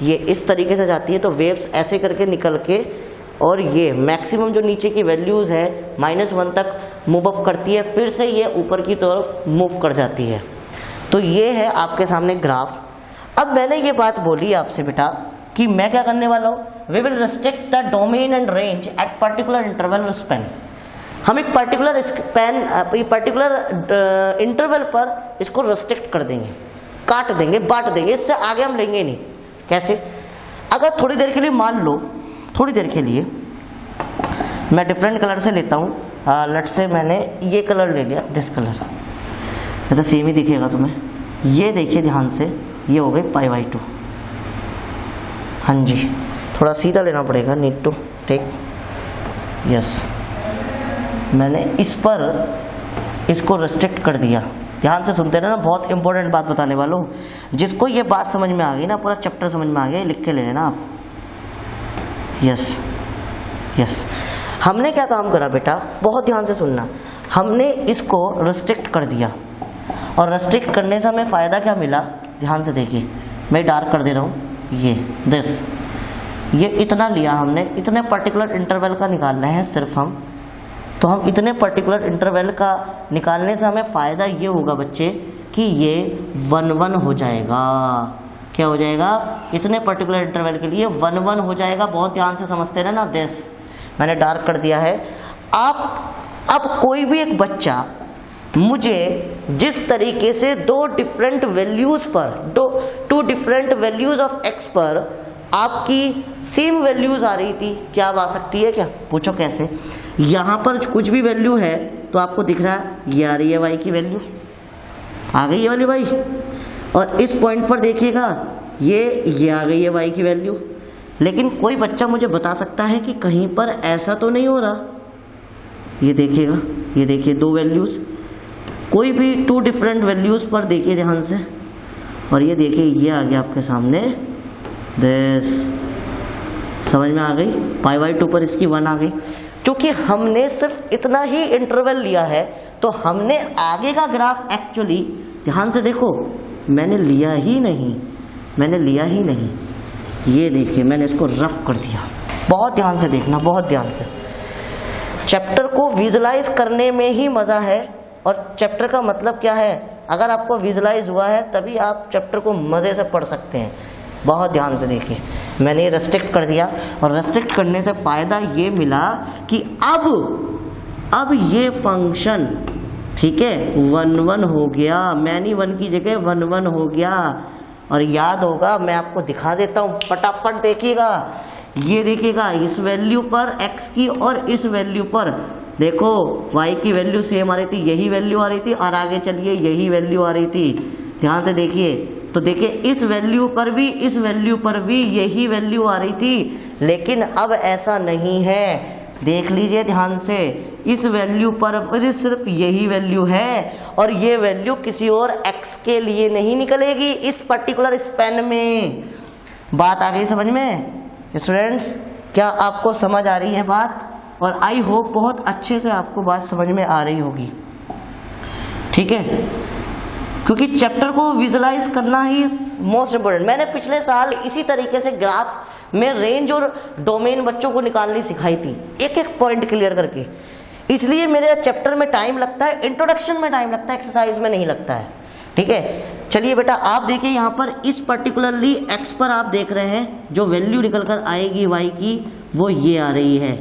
ये इस तरीके से जाती है। तो वेव्स ऐसे करके निकल के और ये मैक्सिमम जो नीचे की वैल्यूज़ है -1 तक मूव अप करती है, फिर से ये ऊपर की तरफ मूव कर जाती है। तो ये है आपके सामने ग्राफ। अब मैंने ये बात बोली आपसे बेटा कि मैं क्या करने वाला हूँ, we will restrict the domain and range at particular interval span. हम एक पर्टिकुलर स्पैन, पर्टिकुलर इंटरवल पर इसको रिस्ट्रिक्ट कर देंगे, काट देंगे, बांट देंगे, इससे आगे हम लेंगे नहीं। कैसे? अगर थोड़ी देर के लिए मान लो, थोड़ी देर के लिए मैं डिफरेंट कलर से लेता हूँ, लेट से मैंने ये कलर ले लिया, दिस कलर, तो सेम ही दिखेगा तुम्हें। ये देखिए ध्यान से, ये हो गई π/2। हाँ जी, थोड़ा सीधा लेना पड़ेगा, नीड टू टेक, यस। मैंने इस पर इसको रेस्ट्रिक्ट कर दिया। ध्यान से सुनते रहना, बहुत इंपॉर्टेंट बात बताने वाला हूँ। जिसको ये बात समझ में आ गई ना, पूरा चैप्टर समझ में आ गया, लिख के ले लेना आप। Yes yes. हमने क्या काम करा बेटा, बहुत ध्यान से सुनना, हमने इसको रेस्ट्रिक्ट कर दिया और रेस्ट्रिक्ट करने से हमें फ़ायदा क्या मिला, ध्यान से देखिए, मैं डार्क कर दे रहा हूँ, ये इतना लिया हमने, इतने पर्टिकुलर इंटरवल का निकालना है सिर्फ हम, तो हम इतने पर्टिकुलर इंटरवल का निकालने से हमें फ़ायदा ये होगा बच्चे कि ये 1-1 हो जाएगा। क्या हो जाएगा, इतने पर्टिकुलर इंटरवल के लिए 1-1 हो जाएगा। बहुत ध्यान से समझते रहना। दिस मैंने डार्क कर दिया है। अब कोई भी एक बच्चा मुझे जिस तरीके से दो डिफरेंट वैल्यूज़ पर, two different values of x पर आपकी सेम वैल्यूज़ आ रही थी, क्या आ सकती है क्या, पूछो कैसे। यहाँ पर कुछ भी वैल्यू है तो आपको दिख रहा है ये आ रही है वाई की वैल्यू, आ गई है वाली वाई, और इस पॉइंट पर देखिएगा ये आ गई है वाई की वैल्यू। लेकिन कोई बच्चा मुझे बता सकता है कि कहीं पर ऐसा तो नहीं हो रहा, ये देखिएगा, ये देखिए दो वैल्यूज़, कोई भी टू डिफरेंट वैल्यूज़ पर देखिए ध्यान से, और ये देखिए ये आ गया आपके सामने, दिस समझ में आ गई, π/2 पर इसकी 1 आ गई। क्योंकि हमने सिर्फ इतना ही इंटरवल लिया है तो हमने आगे का ग्राफ एक्चुअली ध्यान से देखो मैंने लिया ही नहीं, ये देखिए मैंने इसको रफ कर दिया। बहुत ध्यान से देखना, बहुत ध्यान से, चैप्टर को विजुलाइज करने में ही मज़ा है। और चैप्टर का मतलब क्या है, अगर आपको विजुलाइज हुआ है तभी आप चैप्टर को मज़े से पढ़ सकते हैं। बहुत ध्यान से देखिए, मैंने ये रेस्ट्रिक्ट कर दिया और रेस्ट्रिक्ट करने से फ़ायदा ये मिला कि अब ये फंक्शन ठीक है 1-1 हो गया, मैनी 1 की जगह 1-1 हो गया। और याद होगा, मैं आपको दिखा देता हूँ, फटाफट देखिएगा, ये देखिएगा इस वैल्यू पर x की और इस वैल्यू पर देखो y की वैल्यू सेम आ रही थी, यही वैल्यू आ रही थी, और आगे चलिए यही वैल्यू आ रही थी। ध्यान से देखिए, तो देखिए इस वैल्यू पर भी इस वैल्यू पर भी यही वैल्यू आ रही थी, लेकिन अब ऐसा नहीं है। देख लीजिए ध्यान से, इस वैल्यू पर सिर्फ यही वैल्यू है और ये वैल्यू किसी और x के लिए नहीं निकलेगी इस पर्टिकुलर स्पैन में। बात आ गई समझ में स्टूडेंट्स? क्या आपको समझ आ रही है बात? और आई होप बहुत अच्छे से आपको बात समझ में आ रही होगी, ठीक है, क्योंकि चैप्टर को विजुलाइज करना ही मोस्ट इम्पोर्टेंट। मैंने पिछले साल इसी तरीके से ग्राफ में रेंज और डोमेन बच्चों को निकालनी सिखाई थी, एक एक पॉइंट क्लियर करके। इसलिए मेरे चैप्टर में टाइम लगता है, इंट्रोडक्शन में टाइम लगता है, एक्सरसाइज में नहीं लगता है, ठीक है। चलिए बेटा आप देखिए यहाँ पर इस पर्टिकुलरली एक्स पर आप देख रहे हैं जो वैल्यू निकल कर आएगी वाई की वो ये आ रही है,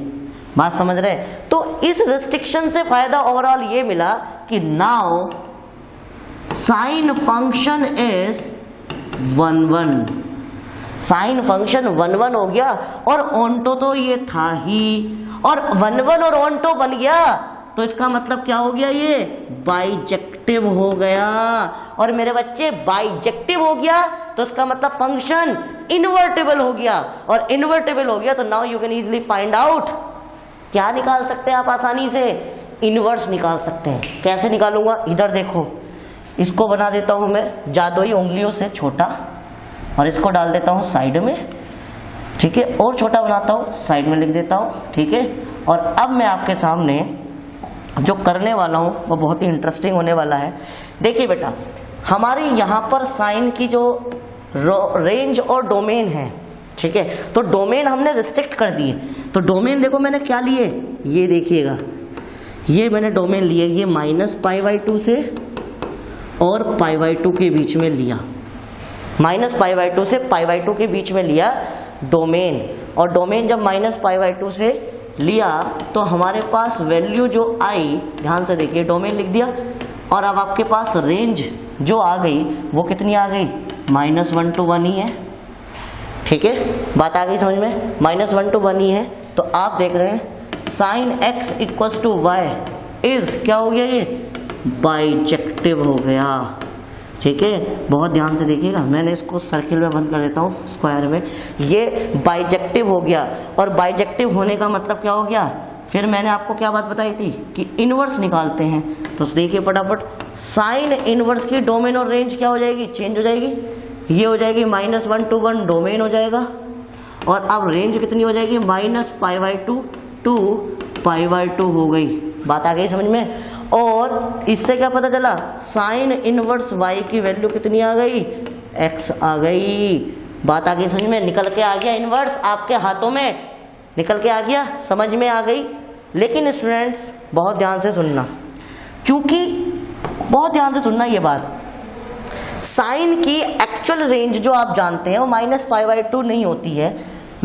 बात समझ रहे हैं? तो इस रेस्ट्रिक्शन से फायदा ओवरऑल ये मिला कि now sine function is 1-1, sine function 1-1 हो गया। और ऑन्टो तो ये था ही, और 1-1 और ऑन्टो बन गया तो इसका मतलब क्या हो गया, ये बाइजेक्टिव हो गया। और मेरे बच्चे बाइजेक्टिव हो गया तो इसका मतलब फंक्शन इन्वर्टेबल हो गया, और इन्वर्टेबल हो गया तो now you can easily find out, क्या निकाल सकते हैं आप आसानी से, इनवर्स निकाल सकते हैं। कैसे निकालूंगा, इधर देखो, इसको बना देता हूं मैं जादुई उंगलियों से छोटा और इसको डाल देता हूं साइड में, ठीक है, और छोटा बनाता हूं साइड में लिख देता हूं, ठीक है। और अब मैं आपके सामने जो करने वाला हूं वो बहुत ही इंटरेस्टिंग होने वाला है। देखिए बेटा, हमारे यहाँ पर साइन की जो रेंज और डोमेन है, ठीक है, तो डोमेन हमने रिस्ट्रिक्ट कर दिए। तो डोमेन देखो मैंने क्या लिए, ये देखिएगा, ये मैंने डोमेन लिए, ये -π/2 से और π/2 के बीच में लिया, -π/2 से π/2 के बीच में लिया डोमेन। और डोमेन जब -π/2 से लिया तो हमारे पास वैल्यू जो आई, ध्यान से देखिए, डोमेन लिख दिया, और अब आपके पास रेंज जो आ गई वो कितनी आ गई, -1 to 1 ही है, ठीक है, बात आ गई समझ में, -1 to 1 ही है। तो आप देख रहे हैं साइन x = y इज क्या हो गया, ये बाइजेक्टिव हो गया, ठीक है। बहुत ध्यान से देखिएगा, मैंने इसको सर्किल में बंद कर देता हूँ, स्क्वायर में, ये बाइजेक्टिव हो गया। और बाइजेक्टिव होने का मतलब क्या हो गया, फिर मैंने आपको क्या बात बताई थी कि इनवर्स निकालते हैं। तो देखिए फटाफट, साइन इनवर्स की डोमेन और रेंज क्या हो जाएगी, चेंज हो जाएगी, ये हो जाएगी -1 to 1 डोमेन हो जाएगा, और अब रेंज कितनी हो जाएगी, -π/2 to π/2 हो गई। बात आ गई समझ में। और इससे क्या पता चला, साइन इनवर्स y की वैल्यू कितनी आ गई, x आ गई। बात आ गई समझ में, निकल के आ गया इनवर्स आपके हाथों में, निकल के आ गया, समझ में आ गई। लेकिन स्टूडेंट्स बहुत ध्यान से सुनना, क्योंकि बहुत ध्यान से सुनना ये बात, साइन की एक्चुअल रेंज जो आप जानते हैं वो -π/2 नहीं होती है।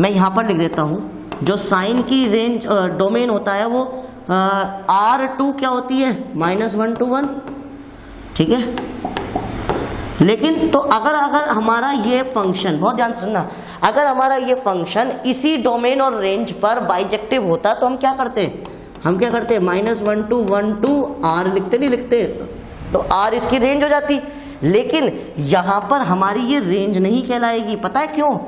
मैं यहाँ पर लिख देता हूँ, जो साइन की रेंज डोमेन होता है वो R2 क्या होती है, -1 to 1, ठीक है। लेकिन तो अगर हमारा ये फंक्शन, बहुत ध्यान से सुनना, अगर हमारा ये फंक्शन इसी डोमेन और रेंज पर बाइजेक्टिव होता तो हम क्या करते, -1 to 1 to R लिखते, नहीं लिखते, तो R इसकी रेंज हो जाती। लेकिन यहाँ पर हमारी ये रेंज नहीं कहलाएगी, पता है क्यों?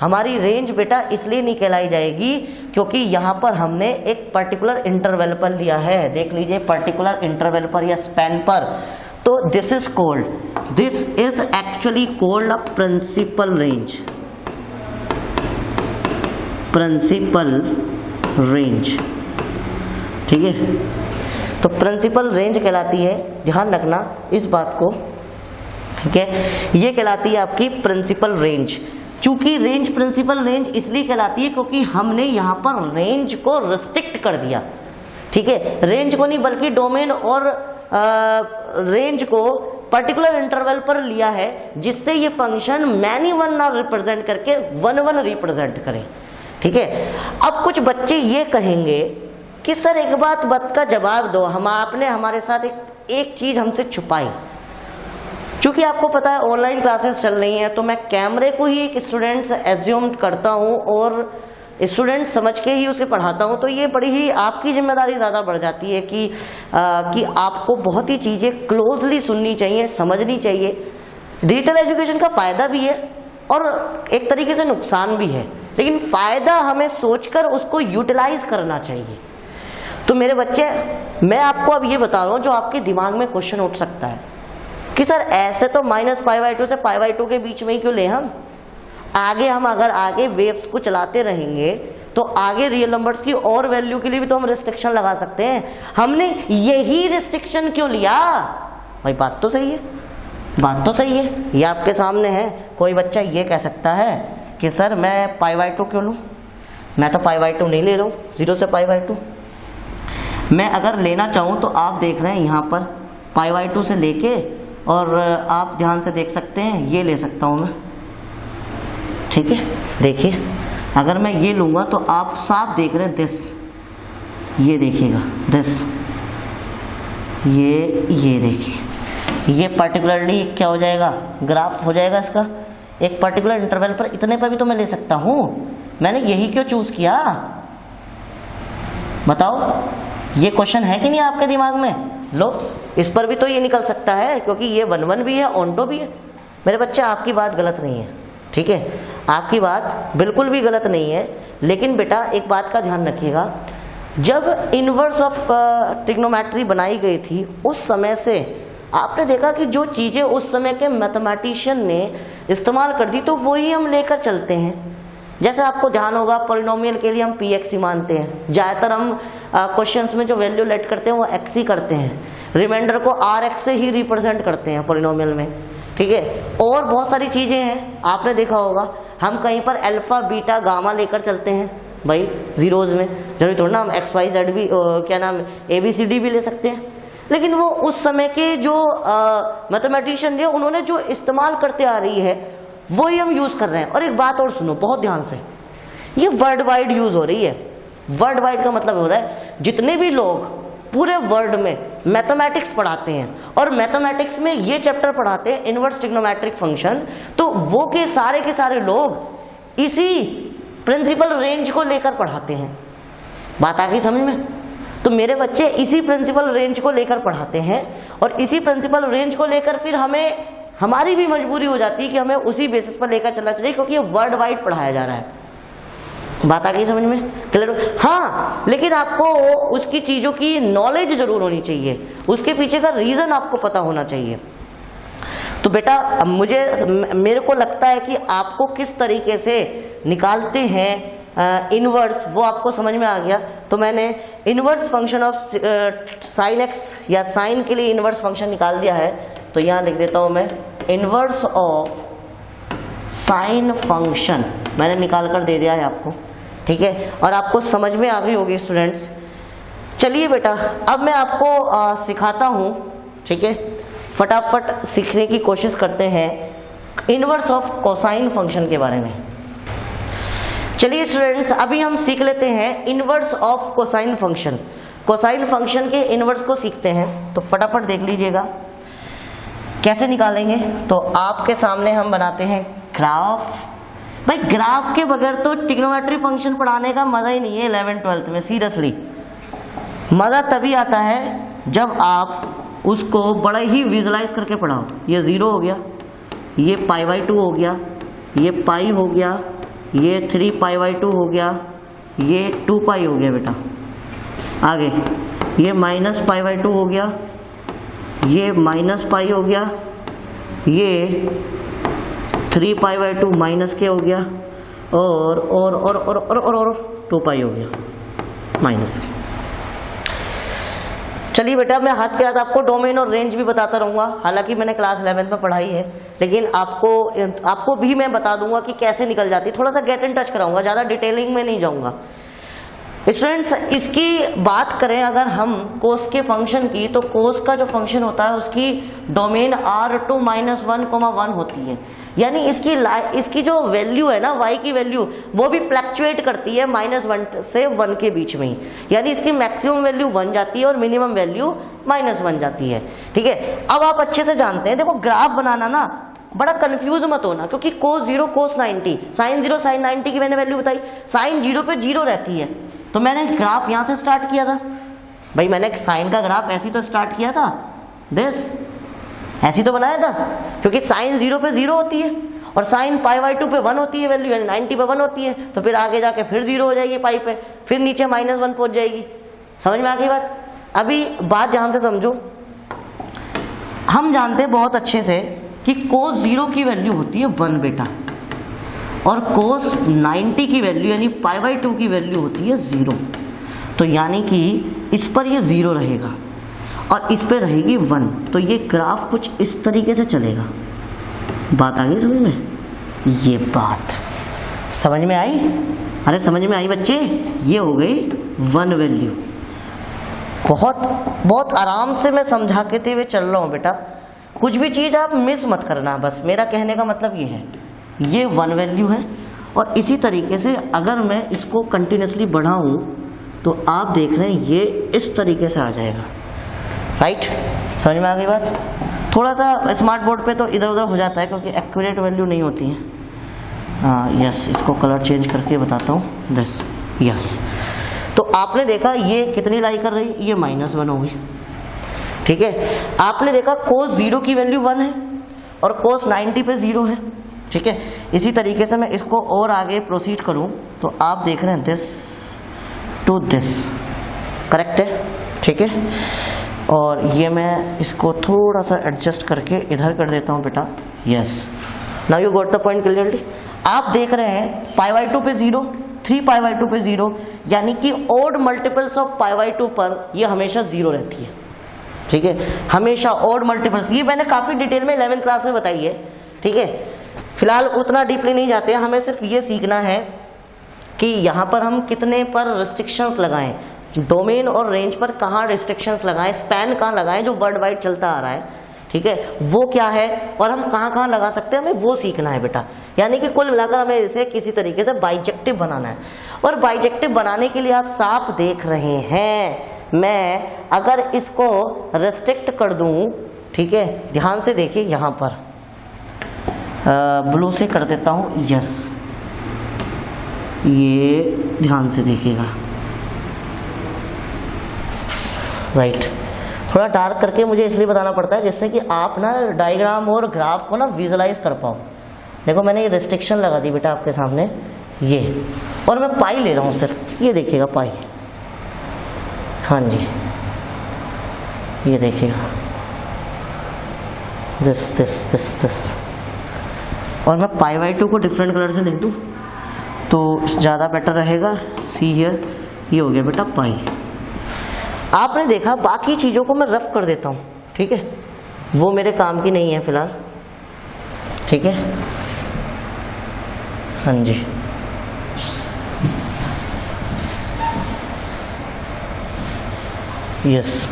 हमारी रेंज बेटा इसलिए नहीं कहलाई जाएगी क्योंकि यहाँ पर हमने एक पर्टिकुलर इंटरवल पर लिया है। देख लीजिए, पर्टिकुलर इंटरवल पर या स्पैन पर, तो this is actually called a principal range, ठीक है। तो प्रिंसिपल रेंज कहलाती है, ध्यान रखना इस बात को, ठीक है। ये कहलाती है आपकी प्रिंसिपल रेंज। चूंकि रेंज प्रिंसिपल रेंज इसलिए कहलाती है क्योंकि हमने यहाँ पर रेंज को रिस्ट्रिक्ट कर दिया, ठीक है। रेंज को नहीं बल्कि डोमेन और रेंज को पर्टिकुलर इंटरवल पर लिया है, जिससे ये फंक्शन मैनी वन ना रिप्रेजेंट करके 1 रिप्रेजेंट करे, ठीक है। अब कुछ बच्चे ये कहेंगे कि सर एक बात का जवाब दो, आपने हमारे साथ एक चीज हमसे छुपाई। क्योंकि आपको पता है ऑनलाइन क्लासेस चल रही हैं, तो मैं कैमरे को ही एक स्टूडेंट्स एज्यूम करता हूं और स्टूडेंट समझ के ही उसे पढ़ाता हूं। तो ये बड़ी ही आपकी जिम्मेदारी ज़्यादा बढ़ जाती है कि आपको बहुत ही चीज़ें क्लोजली सुननी चाहिए, समझनी चाहिए। डिजिटल एजुकेशन का फ़ायदा भी है और एक तरीके से नुकसान भी है, लेकिन फ़ायदा हमें सोचकर उसको यूटिलाइज करना चाहिए। तो मेरे बच्चे, मैं आपको अब ये बता रहा हूँ जो आपके दिमाग में क्वेश्चन उठ सकता है कि सर ऐसे तो -π/2 से π/2 के बीच में ही क्यों ले हम अगर आगे वेव्स को चलाते रहेंगे तो आगे रियल नंबर्स की और वैल्यू के लिए भी तो हम रिस्ट्रिक्शन लगा सकते हैं। हमने यही रिस्ट्रिक्शन क्यों लिया? भाई बात तो सही है, ये आपके सामने है। कोई बच्चा ये कह सकता है कि सर मैं π/2 क्यों लूँ, मैं तो π/2 नहीं ले रहा हूँ, 0 से π/2। मैं अगर लेना चाहूँ तो आप देख रहे हैं यहाँ पर π/2 से लेके, और आप ध्यान से देख सकते हैं ये ले सकता हूँ मैं, ठीक है। देखिए अगर मैं ये लूँगा तो आप साफ देख रहे हैं दिस, ये देखिएगा दिस, ये देखिए, ये पर्टिकुलरली क्या हो जाएगा, ग्राफ हो जाएगा इसका एक पर्टिकुलर इंटरवल पर। इतने पर भी तो मैं ले सकता हूँ, मैंने यही क्यों चूज किया बताओ? ये क्वेश्चन है कि नहीं आपके दिमाग में? लो, इस पर भी तो ये निकल सकता है क्योंकि ये 1 भी है, ऑन्टो भी है। मेरे बच्चे आपकी बात गलत नहीं है, ठीक है, आपकी बात बिल्कुल भी गलत नहीं है। लेकिन बेटा एक बात का ध्यान रखिएगा, जब इनवर्स ऑफ ट्रिग्नोमेट्री बनाई गई थी उस समय से आपने देखा कि जो चीज़ें उस समय के मैथमेटिशियन ने इस्तेमाल कर दी तो वही हम लेकर चलते हैं। जैसे आपको ध्यान होगा पॉलिनोमियल के लिए हम px ही मानते हैं, ज़्यादातर हम क्वेश्चंस में जो वैल्यू लेट करते हैं वो x ही करते हैं, रिमाइंडर को rx से ही रिप्रेजेंट करते हैं पॉलिनोमियल में, ठीक है। और बहुत सारी चीज़ें हैं, आपने देखा होगा हम कहीं पर अल्फा बीटा गामा लेकर चलते हैं भाई जीरोज में, जरूरी थोड़ा ना हम XYZ भी ABCD भी ले सकते हैं। लेकिन वो उस समय के जो मैथमेटिशियन थे उन्होंने जो इस्तेमाल करते आ रही है वही हम यूज कर रहे हैं। और एक बात और सुनो बहुत ध्यान से, ये वर्ल्ड वाइड यूज हो रही है। वर्ल्ड वाइड का मतलब हो रहा है जितने भी लोग पूरे वर्ल्ड में मैथमेटिक्स पढ़ाते हैं और मैथमेटिक्स में ये चैप्टर पढ़ाते हैं इनवर्स ट्रिग्नोमेट्रिक फंक्शन, तो वो के सारे लोग इसी प्रिंसिपल रेंज को लेकर पढ़ाते हैं। बात आ गई समझ में? तो मेरे बच्चे इसी प्रिंसिपल रेंज को लेकर पढ़ाते हैं और इसी प्रिंसिपल रेंज को लेकर फिर हमारी भी मजबूरी हो जाती है कि हमें उसी बेसिस पर लेकर चलना चाहिए क्योंकि ये वर्ल्ड वाइड पढ़ाया जा रहा है। बात आ गई समझ में? क्लियर? हाँ, लेकिन आपको उसकी चीज़ों की नॉलेज जरूर होनी चाहिए, उसके पीछे का रीज़न आपको पता होना चाहिए। तो बेटा मेरे को लगता है कि आपको किस तरीके से निकालते हैं इनवर्स, वो आपको समझ में आ गया। तो मैंने inverse function of sine x या साइन के लिए इनवर्स फंक्शन निकाल दिया है। तो यहाँ लिख देता हूँ मैं इनवर्स ऑफ साइन फंक्शन मैंने निकाल कर दे दिया है आपको, ठीक है। और आपको समझ में आ गई होगी स्टूडेंट्स। चलिए बेटा अब मैं आपको सिखाता हूँ, ठीक है। फटाफट सीखने की कोशिश करते हैं इनवर्स ऑफ कोसाइन फंक्शन के बारे में। चलिए स्टूडेंट्स अभी हम सीख लेते हैं inverse of cosine function. Cosine function के इनवर्स को सीखते हैं। तो फटाफट देख लीजिएगा कैसे निकालेंगे। तो आपके सामने हम बनाते हैं ग्राफ। भाई ग्राफ के बगैर तो ट्रिग्नोमेट्री फंक्शन पढ़ाने का मजा ही नहीं है 11th-12th में। सीरियसली मजा तभी आता है जब आप उसको बड़ा ही विजुलाइज करके पढ़ाओ। ये 0 हो गया, ये π/2 हो गया, ये पाई हो गया, ये 3π/2 हो गया, ये 2π हो गया बेटा। आगे ये -π/2 हो गया, ये -π हो गया, ये 3π/2 माइनस के हो गया और 2π हो गया माइनस। चलिए बेटा मैं हाथ के हाथ आपको डोमेन और रेंज भी बताता रहूँगा। हालांकि मैंने क्लास 11th में पढ़ाई है, लेकिन आपको भी मैं बता दूंगा कि कैसे निकल जाती है। थोड़ा सा गेट इन टच कराऊंगा, ज़्यादा डिटेलिंग में नहीं जाऊंगा। स्टूडेंट्स इसकी बात करें अगर हम कोस के फंक्शन की, तो कोस का जो फंक्शन होता है उसकी डोमेन R2 -1, 1 होती है। यानी इसकी जो वैल्यू है ना y की वैल्यू, वो भी फ्लक्चुएट करती है -1 से 1 के बीच में ही। यानी इसकी मैक्सिमम वैल्यू 1 जाती है और मिनिमम वैल्यू -1 जाती है, ठीक है। अब आप अच्छे से जानते हैं, देखो ग्राफ बनाना ना बड़ा कंफ्यूज मत होना, क्योंकि cos 0 cos 90, sin 0 sin 90 की मैंने वैल्यू बताई। sin 0 पे 0 रहती है, तो मैंने ग्राफ यहां से स्टार्ट किया था। भाई मैंने साइन का ग्राफ ऐसी तो स्टार्ट किया था, ऐसी तो बनाया था, क्योंकि sin 0 पे 0 होती है और sin π/2 पे 1 होती है वैल्यू, यानी 90 पे 1 होती है। तो फिर आगे जाके फिर 0 हो जाएगी पाई पे, फिर नीचे -1 पहुंच जाएगी। समझ में आ गई बात। अभी बात ध्यान से समझो। हम जानते हैं बहुत अच्छे से कि cos 0 की वैल्यू होती है 1 बेटा, और cos 90 की वैल्यू यानी π/2 की वैल्यू होती है 0। तो यानी कि इस पर ये 0 रहेगा और इस पर रहेगी 1। तो ये ग्राफ कुछ इस तरीके से चलेगा। बात आ गई समझ में? ये बात समझ में आई? अरे समझ में आई बच्चे? ये हो गई 1 वैल्यू। बहुत आराम से मैं समझाते हुए चल रहा हूँ बेटा, कुछ भी चीज़ आप मिस मत करना। बस मेरा कहने का मतलब ये है, ये 1 वैल्यू है। और इसी तरीके से अगर मैं इसको कंटिन्यूसली बढ़ाऊँ तो आप देख रहे हैं ये इस तरीके से आ जाएगा। राइट, समझ में आ गई बात? थोड़ा सा स्मार्ट बोर्ड पे तो इधर उधर हो जाता है क्योंकि एक्यूरेट वैल्यू नहीं होती है। हाँ यस, इसको कलर चेंज करके बताता हूँ। दस यस, तो आपने देखा ये कितनी लाई कर रही, ये -1 होगी, ठीक है। आपने देखा cos 0 की वैल्यू 1 है और cos 90 पे 0 है, ठीक है। इसी तरीके से मैं इसको और आगे प्रोसीड करूँ तो आप देख रहे हैं दिस टू दिस, करेक्ट है, ठीक है। और ये मैं इसको थोड़ा सा एडजस्ट करके इधर कर देता हूँ बेटा। Yes, now you got the point clearly. आप देख रहे हैं π/2 पे 0, 3π/2 पे 0, यानी कि ओड मल्टीपल्स ऑफ π/2 पर ये हमेशा 0 रहती है, ठीक है। हमेशा ओड मल्टीपल्स, ये मैंने काफ़ी डिटेल में 11th क्लास में बताई है, ठीक है। फिलहाल उतना डीपली नहीं जाते हैं, हमें सिर्फ ये सीखना है कि यहाँ पर हम कितने पर रिस्ट्रिक्शंस लगाएं, डोमेन और रेंज पर कहाँ रिस्ट्रिक्शंस लगाएं, स्पैन कहाँ लगाएं, जो वर्ल्ड वाइड चलता आ रहा है, ठीक है, वो क्या है और हम कहाँ कहाँ लगा सकते हैं, हमें वो सीखना है बेटा। यानी कि कुल मिलाकर हमें इसे किसी तरीके से बाइजेक्टिव बनाना है। और बाइजेक्टिव बनाने के लिए आप साफ देख रहे हैं, मैं अगर इसको रेस्ट्रिक्ट कर दूं, ठीक है, ध्यान से देखिए, यहाँ पर ब्लू से कर देता हूँ। यस, ये ध्यान से देखिएगा, राइट। थोड़ा डार्क करके मुझे इसलिए बताना पड़ता है जिससे कि आप ना डायग्राम और ग्राफ को ना विजुलाइज कर पाओ। देखो मैंने ये रिस्ट्रिक्शन लगा दी बेटा आपके सामने, ये, और मैं पाई ले रहा हूँ सिर्फ, ये देखिएगा पाई, हाँ जी, ये देखिएगा दिस, और मैं π/2 को डिफरेंट कलर से लिख दूँ, तो ज़्यादा बेटर रहेगा सी हियर, ये हो गया बेटा पाई। आपने देखा बाकी चीज़ों को मैं रफ कर देता हूँ, ठीक है, वो मेरे काम की नहीं है फिलहाल, ठीक है। हाँ जी, यस,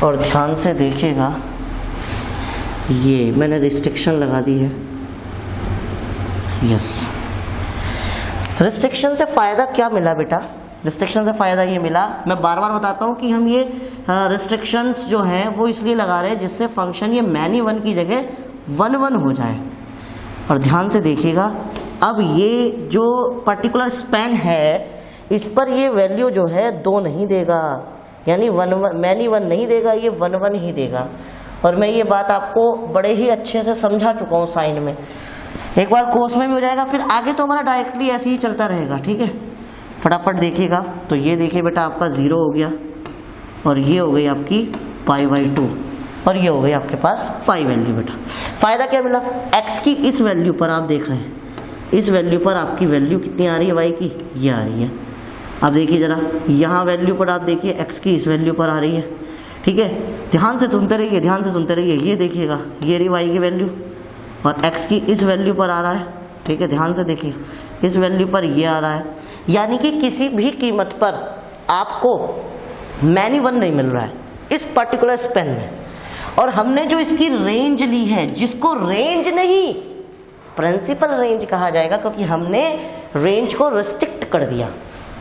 और ध्यान से देखिएगा, ये मैंने रिस्ट्रिक्शन लगा दी है, यस। रिस्ट्रिक्शन से फ़ायदा क्या मिला बेटा? रिस्ट्रिक्शन से फ़ायदा ये मिला, मैं बार बार बताता हूँ कि हम ये रिस्ट्रिक्शंस जो हैं वो इसलिए लगा रहे हैं जिससे फंक्शन ये मैनी वन की जगह वन वन हो जाए। और ध्यान से देखिएगा, अब ये जो पर्टिकुलर स्पैन है इस पर ये वैल्यू जो है 2 नहीं देगा, यानी वन वन मैनी वन नहीं देगा, ये वन वन ही देगा। और मैं ये बात आपको बड़े ही अच्छे से समझा चुका हूँ साइन में, एक बार कोस में भी हो जाएगा, फिर आगे तो हमारा डायरेक्टली ऐसे ही चलता रहेगा, ठीक है। फटाफट देखिएगा, तो ये देखिए बेटा आपका 0 हो गया, और ये हो गई आपकी π/2, और ये हो गई आपके पास पाई वैल्यू बेटा। फ़ायदा क्या मिला? x की इस वैल्यू पर आप देख रहे हैं, इस वैल्यू पर आपकी वैल्यू कितनी आ रही है y की? ये आ रही है। अब देखिए ज़रा, यहाँ वैल्यू पर आप देखिए x की इस वैल्यू पर आ रही है, ठीक है। ध्यान से सुनते रहिए, ध्यान से सुनते रहिए, ये देखिएगा, ये रही y की वैल्यू, और x की इस वैल्यू पर आ रहा है, ठीक है। ध्यान से देखिए, इस वैल्यू पर ये आ रहा है, यानी कि किसी भी कीमत पर आपको मैनी वन नहीं मिल रहा है इस पर्टिकुलर स्पेन में। और हमने जो इसकी रेंज ली है, जिसको रेंज नहीं प्रिंसिपल रेंज कहा जाएगा, क्योंकि हमने रेंज को रिस्ट्रिक्ट कर दिया,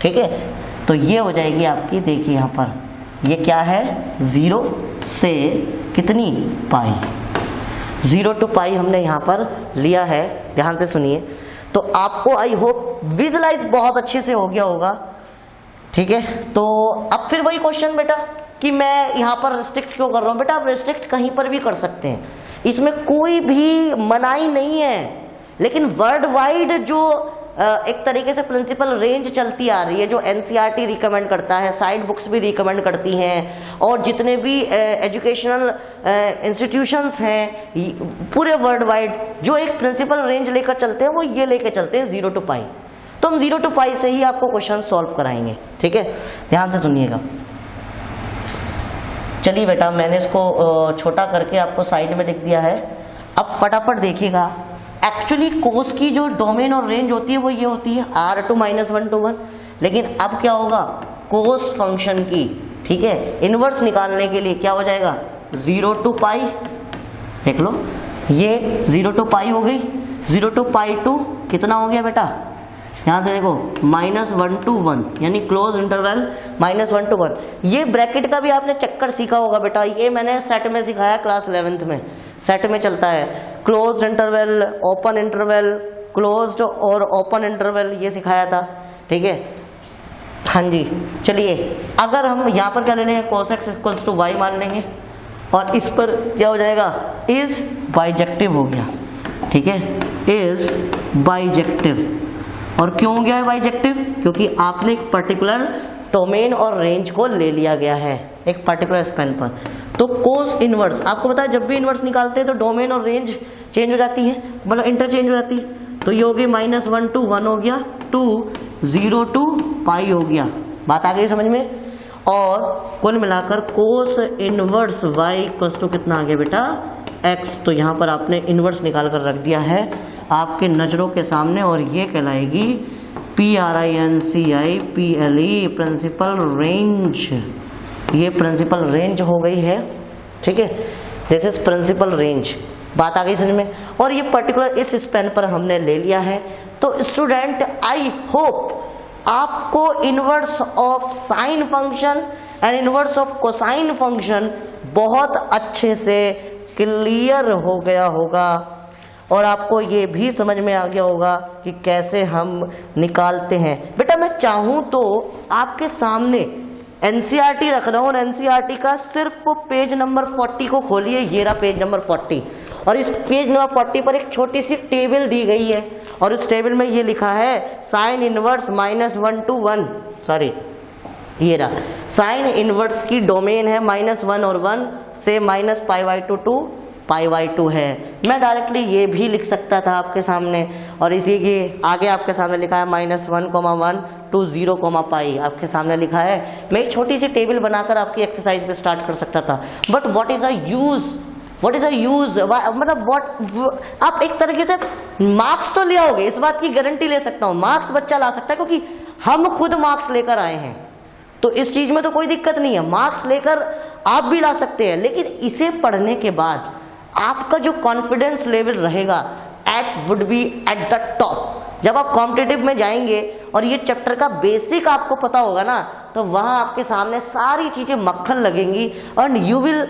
ठीक है। तो ये हो जाएगी आपकी, देखिए यहाँ पर ये क्या है, 0 से कितनी पाई, 0 to पाई हमने यहाँ पर लिया है। ध्यान से सुनिए, तो आपको आई होप विजुलाइज बहुत अच्छे से हो गया होगा, ठीक है। तो अब फिर वही क्वेश्चन बेटा कि मैं यहाँ पर रिस्ट्रिक्ट क्यों कर रहा हूँ? बेटा आप रिस्ट्रिक्ट कहीं पर भी कर सकते हैं, इसमें कोई भी मनाही नहीं है, लेकिन वर्ल्ड वाइड जो एक तरीके से प्रिंसिपल रेंज चलती आ रही है, जो एनसीईआरटी रिकमेंड करता है, साइड बुक्स भी रिकमेंड करती हैं, और जितने भी एजुकेशनल इंस्टीट्यूशंस हैं पूरे वर्ल्ड वाइड जो एक प्रिंसिपल रेंज लेकर चलते हैं, वो ये लेकर चलते हैं 0 to पाई। तो हम 0 to पाई से ही आपको क्वेश्चन सॉल्व कराएंगे, ठीक है। ध्यान से सुनिएगा। चलिए बेटा, मैंने इसको छोटा करके आपको साइड में लिख दिया है। अब फटाफट देखिएगा, एक्चुअली कोस की जो डोमेन और रेंज होती है वो ये होती है R2 - 1 to 1, लेकिन अब क्या होगा, कोस फंक्शन की, ठीक है, इनवर्स निकालने के लिए क्या हो जाएगा, 0 to पाई। देख लो, ये 0 to पाई हो गई, 0 to π2 कितना हो गया बेटा? यहाँ से देखो, -1 to 1, यानी क्लोज इंटरवल -1 to 1। ये ब्रैकेट का भी आपने चक्कर सीखा होगा बेटा, ये मैंने सेट में सिखाया क्लास 11th में, सेट में चलता है close interval, open interval, closed और ओपन इंटरवल, ये सिखाया था, ठीक है। हाँ जी, चलिए अगर हम यहाँ पर क्या ले लेंगे, cos x = y मान लेंगे, और इस पर क्या हो जाएगा, इज बाइजेक्टिव हो गया, ठीक है, इज बाइजेक्टिव। और क्यों हो गया है बाइजेक्टिव? क्योंकि आपने एक पर्टिकुलर डोमेन और रेंज को ले लिया गया है एक पर्टिकुलर स्पेन पर। तो कोस इनवर्स, आपको पता है जब भी इनवर्स निकालते हैं तो डोमेन और रेंज चेंज हो जाती है, मतलब इंटरचेंज हो जाती है। तो ये हो गई -1 to 1 हो गया, 2 0 to पाई हो गया। बात आ गई समझ में? और कुल मिलाकर कोस इनवर्स y = कितना आ गया बेटा, x। तो यहाँ पर आपने इनवर्स निकाल कर रख दिया है आपके नज़रों के सामने, और ये कहलाएगी PRINCI PLE, प्रिंसिपल रेंज। ये प्रिंसिपल रेंज हो गई है, ठीक है, दिस इज प्रिंसिपल रेंज। बात आ गई समझ में? और ये पर्टिकुलर इस स्पेन पर हमने ले लिया है। तो स्टूडेंट, आई होप आपको inverse of sine function and inverse of cosine function बहुत अच्छे से क्लियर हो गया होगा, और आपको ये भी समझ में आ गया होगा कि कैसे हम निकालते हैं। बेटा मैं चाहूँ तो आपके सामने एनसीईआरटी रख रहा हूँ, और एनसीईआरटी का सिर्फ पेज नंबर 40 को खोलिए, ये रहा पेज नंबर 40, और इस पेज नंबर 40 पर एक छोटी सी टेबल दी गई है, और इस टेबल में ये लिखा है साइन इनवर्स -1 to 1, सॉरी ये रहा, साइन इनवर्स की डोमेन है -1 और 1 से -π/2 to π/2 है। मैं डायरेक्टली ये भी लिख सकता था आपके सामने, और इसी के आगे आपके सामने लिखा है -1,1 to 0, π आपके सामने लिखा है। मैं एक छोटी सी टेबल बनाकर आपकी एक्सरसाइज पे स्टार्ट कर सकता था, but what is a use, मतलब आप एक तरीके से मार्क्स तो ले आओगे, इस बात की गारंटी ले सकता हूँ, मार्क्स बच्चा ला सकता है, क्योंकि हम खुद मार्क्स लेकर आए हैं, तो इस चीज में तो कोई दिक्कत नहीं है, मार्क्स लेकर आप भी ला सकते हैं। लेकिन इसे पढ़ने के बाद आपका जो कॉन्फिडेंस लेवल रहेगा would be at the top. जब आप कॉम्पिटिटिव में जाएंगे और ये चैप्टर का बेसिक आपको पता होगा ना, तो वहां आपके सामने सारी चीजें मक्खन लगेंगी, और you will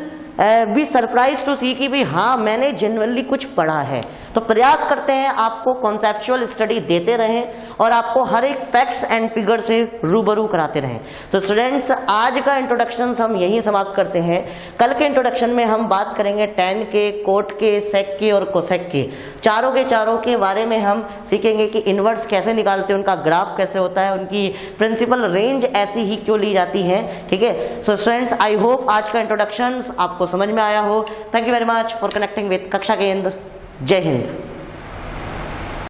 be surprise to see कि भाई हाँ मैंने जेन्युइनली कुछ पढ़ा है। तो प्रयास करते हैं आपको कॉन्सेप्चुअल स्टडी देते रहें और आपको हर एक फैक्ट्स एंड फिगर से रूबरू कराते रहें। तो स्टूडेंट्स, आज का इंट्रोडक्शन हम यहीं समाप्त करते हैं। कल के इंट्रोडक्शन में हम बात करेंगे tan के, कोट के, सेक के और कोसेक के, चारों के बारे में हम सीखेंगे कि इनवर्स कैसे निकालते हैं, उनका ग्राफ कैसे होता है, उनकी प्रिंसिपल रेंज ऐसी ही क्यों ली जाती है। ठीक है, सो स्टूडेंट्स, आई होप आज का इंट्रोडक्शन आपको समझ में आया हो। Thank you very much for connecting with कक्षा केंद्र। जय हिंद।